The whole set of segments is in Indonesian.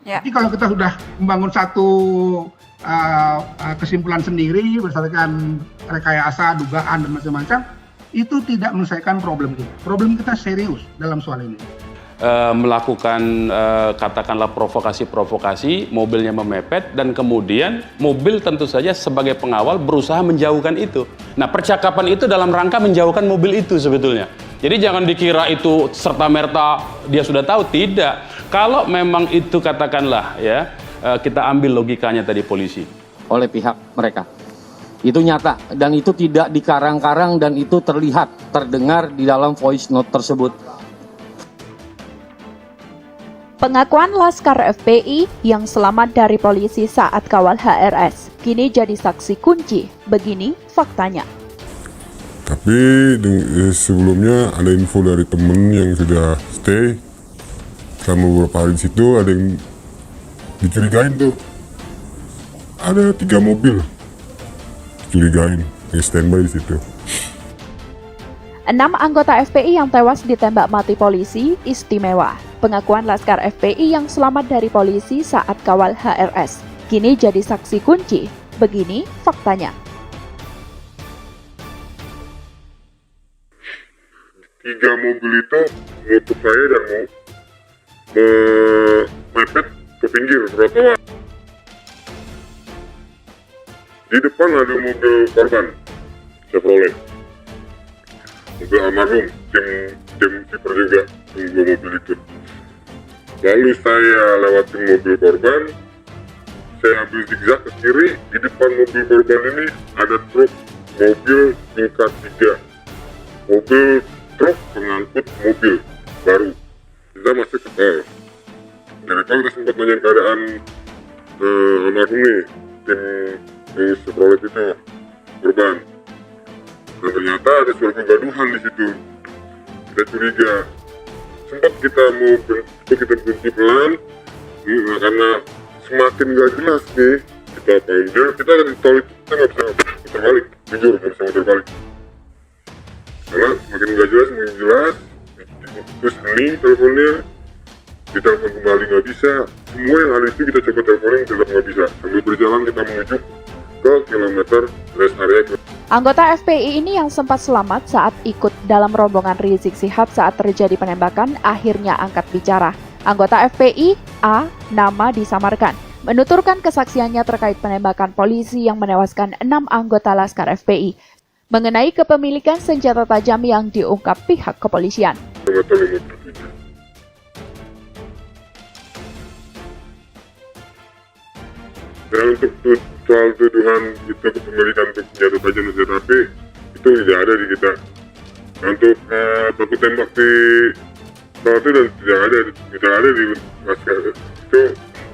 Ya. Tapi kalau kita sudah membangun satu kesimpulan sendiri berdasarkan rekayasa, dugaan dan macam-macam, itu tidak menyelesaikan problem kita. Problem kita serius dalam soal ini. Melakukan katakanlah provokasi-provokasi, mobilnya memepet, dan kemudian mobil tentu saja sebagai pengawal berusaha menjauhkan itu. Nah, percakapan itu dalam rangka menjauhkan mobil itu sebetulnya. Jadi jangan dikira itu serta-merta dia sudah tahu, tidak. Kalau memang itu katakanlah ya, kita ambil logikanya tadi polisi. Oleh pihak mereka. Itu nyata dan itu tidak dikarang-karang dan itu terlihat, terdengar di dalam voice note tersebut. Pengakuan Laskar FPI yang selamat dari polisi saat kawal HRS kini jadi saksi kunci. Begini faktanya. Tapi sebelumnya ada info dari temen yang sudah stay selama beberapa hari di situ, ada yang dicurigain tuh. Ada 3 mobil dicurigain yang standby di situ. 6 anggota FPI yang tewas ditembak mati polisi istimewa. Pengakuan Laskar FPI yang selamat dari polisi saat kawal HRS kini jadi saksi kunci. Begini faktanya. 3 mobil itu menutup saya dan mau mepet ke pinggir trotoar. Di depan ada mobil korban Chevrolet, mobil almarhum, tim kiper juga, yang 2 mobil itu. Lalu saya lewatin mobil korban, saya ambil zigzag ke kiri. Di depan mobil korban ini ada truk mobil tingkat 3, mobil truk pengangkut mobil baru. Kita masuk ke tol. Dari tol kita sempat nanya keadaan almarhum nih, tim Chevrolet itu korban. Dan ternyata ada suara kegaduhan di situ. Kita curiga. Sempat kita berhenti pelan, karena semakin gak jelas nih. Kita panggil, kita ada di tol itu, kita nggak bisa muter balik, jujur nggak bisa muter balik. Karena semakin gak jelas, semakin jelas. Terus ini teleponnya, ditelepon kembali nggak bisa. Semua yang ada itu kita coba teleponin, tetap nggak bisa. Sambil berjalan kita menuju ke kilometer rest area. Anggota FPI ini yang sempat selamat saat ikut dalam rombongan Rizik Syihab saat terjadi penembakan akhirnya angkat bicara. Anggota FPI, A, nama disamarkan, menuturkan kesaksiannya terkait penembakan polisi yang menewaskan 6 anggota Laskar FPI mengenai kepemilikan senjata tajam yang diungkap pihak kepolisian. Dan untuk soal tuduhan itu kepemilikan untuk senjata tajam dan senjata api itu tidak ada di kita. Untuk baku tembak di pesawat itu dan tidak ada di Laskar itu,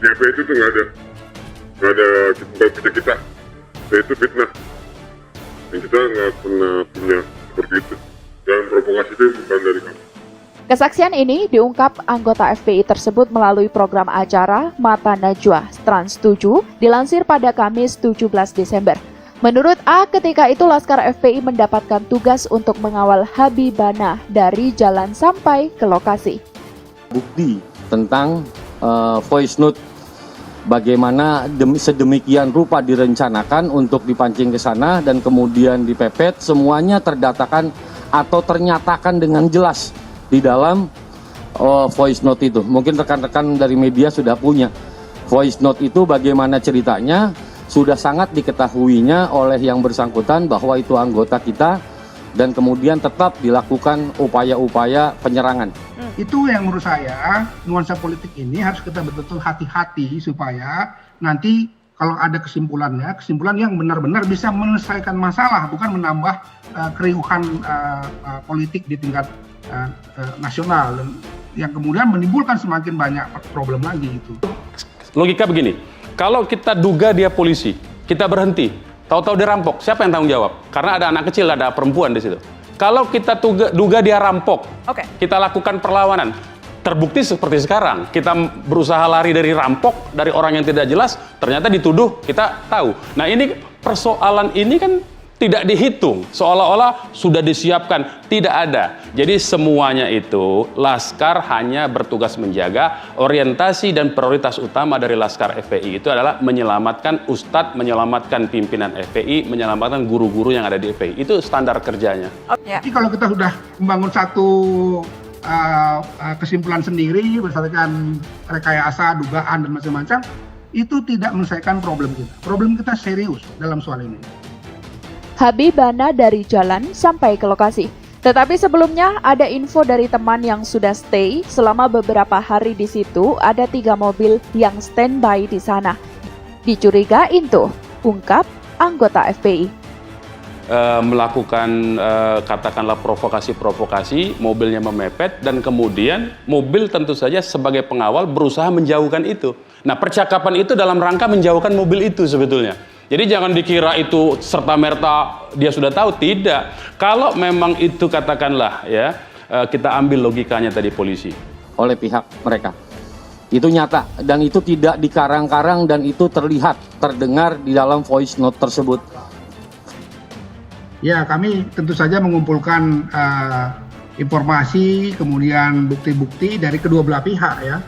di FPI itu nggak ada kita. Itu fitnah. Dan kita nggak pernah punya seperti itu. Dan provokasi itu bukan dari kami. Kesaksian ini diungkap anggota FPI tersebut melalui program acara Mata Najwa Trans 7 dilansir pada Kamis 17 Desember. Menurut A, ketika itu Laskar FPI mendapatkan tugas untuk mengawal Habibana dari jalan sampai ke lokasi. Bukti tentang voice note bagaimana sedemikian rupa direncanakan untuk dipancing ke sana dan kemudian dipepet, semuanya terdatakan atau ternyatakan dengan jelas di dalam voice note itu. Mungkin rekan-rekan dari media sudah punya voice note itu, bagaimana ceritanya sudah sangat diketahuinya oleh yang bersangkutan bahwa itu anggota kita dan kemudian tetap dilakukan upaya-upaya penyerangan. Itu yang menurut saya nuansa politik ini harus kita betul-betul hati-hati supaya nanti kalau ada kesimpulan yang benar-benar bisa menyelesaikan masalah, bukan menambah keriuhan politik di tingkat nasional dan yang kemudian menimbulkan semakin banyak problem lagi itu. Logika begini, kalau kita duga dia polisi, kita berhenti, tahu-tahu dia rampok, siapa yang tanggung jawab? Karena ada anak kecil, ada perempuan di situ. Kalau kita duga dia rampok, kita lakukan perlawanan, terbukti seperti sekarang, kita berusaha lari dari rampok, dari orang yang tidak jelas, ternyata dituduh, kita tahu. Nah ini persoalan ini kan tidak dihitung, seolah-olah sudah disiapkan, tidak ada. Jadi semuanya itu Laskar hanya bertugas menjaga. Orientasi dan prioritas utama dari Laskar FPI itu adalah menyelamatkan Ustadz, menyelamatkan pimpinan FPI, menyelamatkan guru-guru yang ada di FPI. Itu standar kerjanya. Jadi kalau kita sudah membangun satu kesimpulan sendiri berdasarkan rekayasa, dugaan dan macam-macam, itu tidak menyelesaikan problem kita. Problem kita serius dalam soal ini. Habibana dari jalan sampai ke lokasi. Tetapi sebelumnya ada info dari teman yang sudah stay selama beberapa hari di situ, ada 3 mobil yang standby di sana. Dicurigain tuh, ungkap anggota FPI. Melakukan katakanlah provokasi-provokasi, mobilnya memepet dan kemudian mobil tentu saja sebagai pengawal berusaha menjauhkan itu. Nah, percakapan itu dalam rangka menjauhkan mobil itu sebetulnya. Jadi jangan dikira itu serta-merta dia sudah tahu, tidak. Kalau memang itu katakanlah ya, kita ambil logikanya tadi polisi. Oleh pihak mereka. Itu nyata dan itu tidak dikarang-karang dan itu terlihat, terdengar di dalam voice note tersebut. Ya, kami tentu saja mengumpulkan informasi, kemudian bukti-bukti dari kedua belah pihak ya.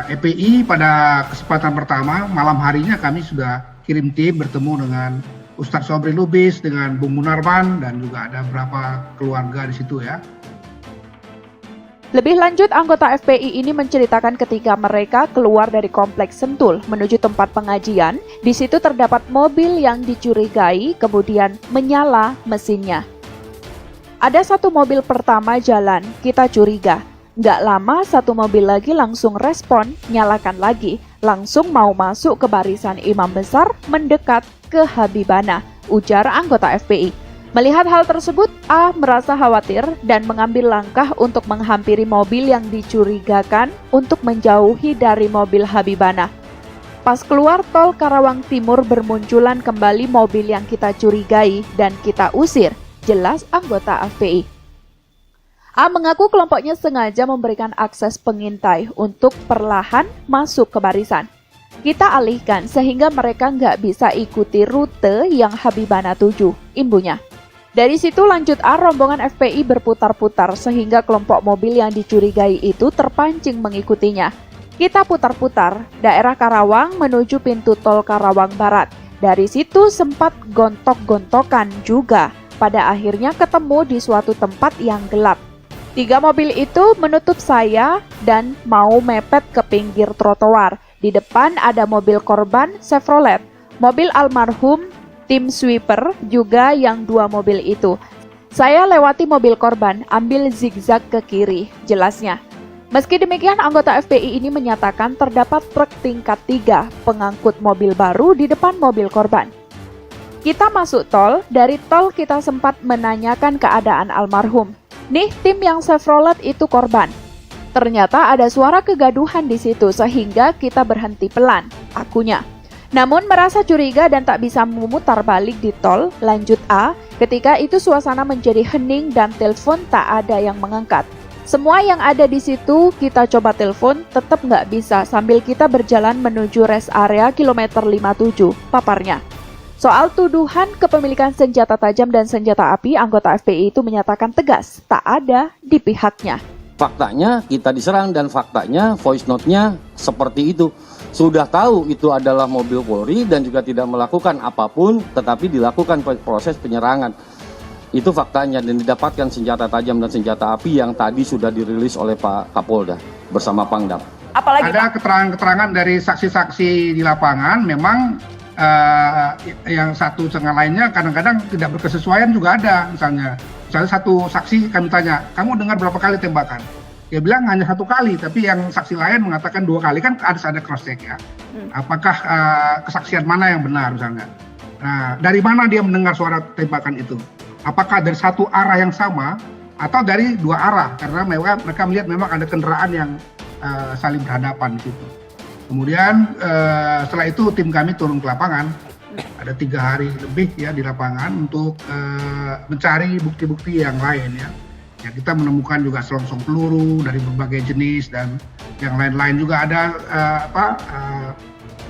EPI pada kesempatan pertama, malam harinya kami sudah kirim tim bertemu dengan Ustadz Sobri Lubis, dengan Bung Munarman, dan juga ada beberapa keluarga di situ ya. Lebih lanjut, anggota FPI ini menceritakan ketika mereka keluar dari kompleks Sentul menuju tempat pengajian, di situ terdapat mobil yang dicurigai kemudian menyala mesinnya. Ada satu mobil pertama jalan, kita curiga. Nggak lama satu mobil lagi langsung respon, nyalakan lagi, langsung mau masuk ke barisan imam besar mendekat ke Habibana, ujar anggota FPI. Melihat hal tersebut, A merasa khawatir dan mengambil langkah untuk menghampiri mobil yang dicurigakan untuk menjauhi dari mobil Habibana. Pas keluar tol Karawang Timur bermunculan kembali mobil yang kita curigai dan kita usir, jelas anggota FPI. A mengaku kelompoknya sengaja memberikan akses pengintai untuk perlahan masuk ke barisan. Kita alihkan sehingga mereka nggak bisa ikuti rute yang Habibana tuju, imbunya. Dari situ lanjut A, rombongan FPI berputar-putar sehingga kelompok mobil yang dicurigai itu terpancing mengikutinya. Kita putar-putar, daerah Karawang menuju pintu tol Karawang Barat. Dari situ sempat gontok-gontokan juga. Pada akhirnya ketemu di suatu tempat yang gelap. 3 mobil itu menutup saya dan mau mepet ke pinggir trotoar. Di depan ada mobil korban Chevrolet, mobil almarhum, tim sweeper juga yang 2 mobil itu. Saya lewati mobil korban, ambil zigzag ke kiri, jelasnya. Meski demikian, anggota FPI ini menyatakan terdapat truk tingkat 3 pengangkut mobil baru di depan mobil korban. Kita masuk tol, dari tol kita sempat menanyakan keadaan almarhum. Nih, tim yang Chevrolet itu korban. Ternyata ada suara kegaduhan di situ sehingga kita berhenti pelan, akunya. Namun merasa curiga dan tak bisa memutar balik di tol, lanjut A, ketika itu suasana menjadi hening dan telepon tak ada yang mengangkat. Semua yang ada di situ kita coba telepon, tetap nggak bisa sambil kita berjalan menuju rest area kilometer 57, paparnya. Soal tuduhan kepemilikan senjata tajam dan senjata api, anggota FPI itu menyatakan tegas, tak ada di pihaknya. Faktanya kita diserang dan faktanya voice note-nya seperti itu. Sudah tahu itu adalah mobil Polri dan juga tidak melakukan apapun, tetapi dilakukan proses penyerangan. Itu faktanya dan didapatkan senjata tajam dan senjata api yang tadi sudah dirilis oleh Pak Kapolda bersama Pangdam. Apalagi ada keterangan-keterangan dari saksi-saksi di lapangan, memang yang satu dengan lainnya kadang-kadang tidak berkesesuaian juga ada. Misalnya satu saksi kami tanya, kamu dengar berapa kali tembakan? Dia bilang hanya 1 kali, tapi yang saksi lain mengatakan 2 kali, kan harus ada cross check ya. Apakah kesaksian mana yang benar misalnya? Nah, dari mana dia mendengar suara tembakan itu? Apakah dari satu arah yang sama atau dari 2 arah? Karena mereka melihat memang ada kendaraan yang saling berhadapan di situ. Kemudian setelah itu tim kami turun ke lapangan, ada 3 hari lebih ya di lapangan untuk mencari bukti-bukti yang lain ya. Ya, kita menemukan juga selongsong peluru dari berbagai jenis dan yang lain-lain juga ada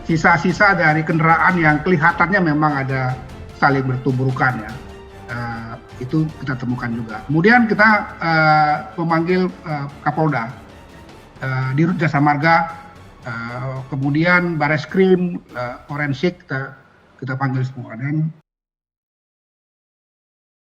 sisa-sisa dari kendaraan yang kelihatannya memang ada saling bertuburkan ya. Itu kita temukan juga. Kemudian kita memanggil Kapolda, Dirut Jasa Marga, kemudian Bareskrim, forensik kita panggil semua. Dan